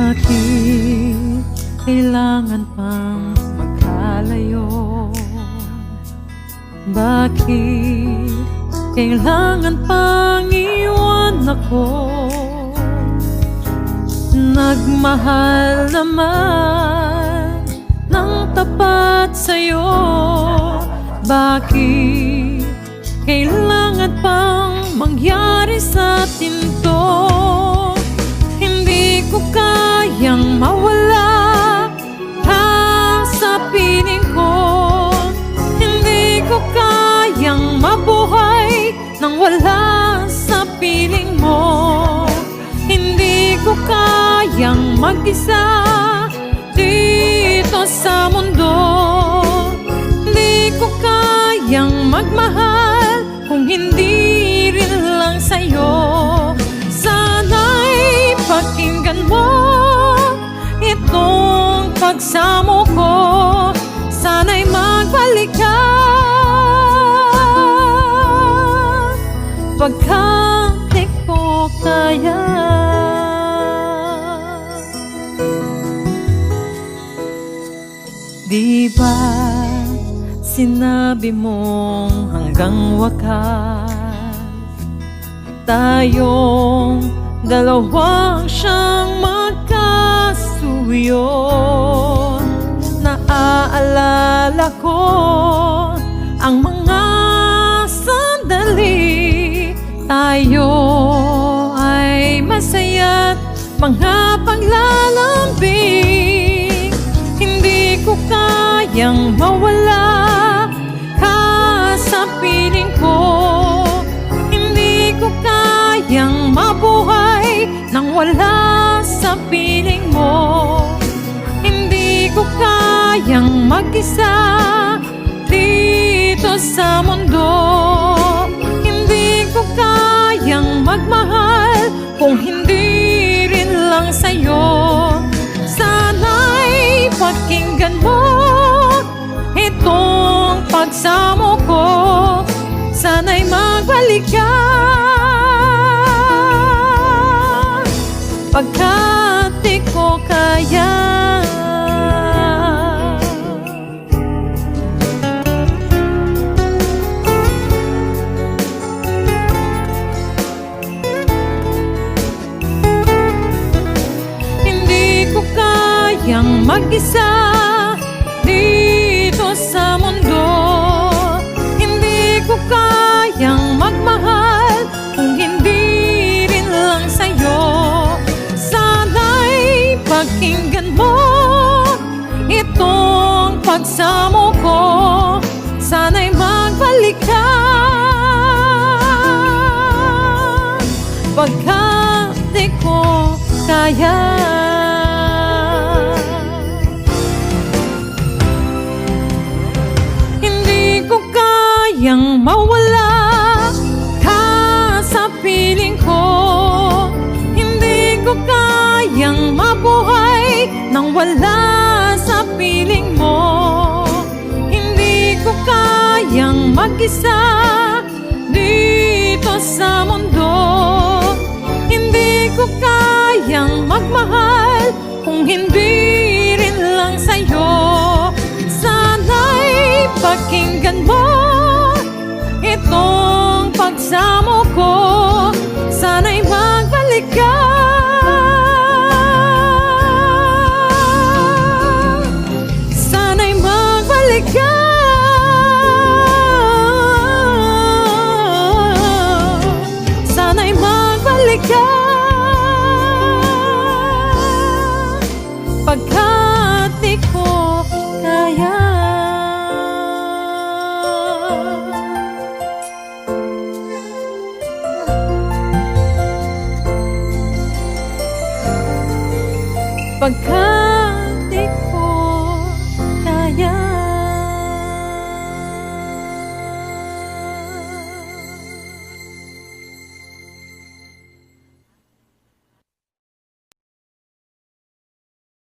Bakit kailangan pang magkalayo? Bakit kailangan pang iwan ako? Nagmahal naman ng tapat sa'yo. Bakit kailangan pang mangyari sa atin to? Hindi ko kayang mawala ka sa piling ko. Hindi ko kayang mabuhay nang wala sa piling mo. Hindi ko kayang mag-isa dito sa mundo. Hindi ko kayang magmahal kung hindi rin lang sa'yo. Sana'y pakinggan mo itong pagsamo ko. Sana'y magbalik ka pagkat di ko kaya. Di ba sinabi mong hanggang wakas tayong dalawang siyang magkasuyo? Naaalala ko ang mga sandali tayo ay masaya't mga paglalambing. Hindi ko kayang mawala ka sa piling ko. Hindi ko kayang mabuhay nang wala sa piling mo. Hindi ko kayang mag-isa dito sa mundo. Hindi ko kayang magmahal kung hindi rin lang sa'yo. Sana'y pakinggan mo itong pagsamo ko. Sana'y magbalik ka pagkat di ko kaya. Hindi ko kayang mag-isa dito sa mundo. Hindi ko kayang magmahal kung hindi rin lang sa'yo. Sana'y pakinggan mo itong pagsamo ko. Sana'y magbalik ka pagkat di ko kaya. Yang mawala ka sa piling ko. Hindi ko kayang mabuhay nang wala sa piling mo. Hindi ko kayang mag-isa dito sa mundo. Hindi ko kayang magmahal kung hindi rin lang sa'yo. Sana'y pakinggan mo itong pagsamo ko. Sana'y magbalik ka sana'y magbalik ka sana'y magbalik ka pagkat di ko kaya. Pagkat di ko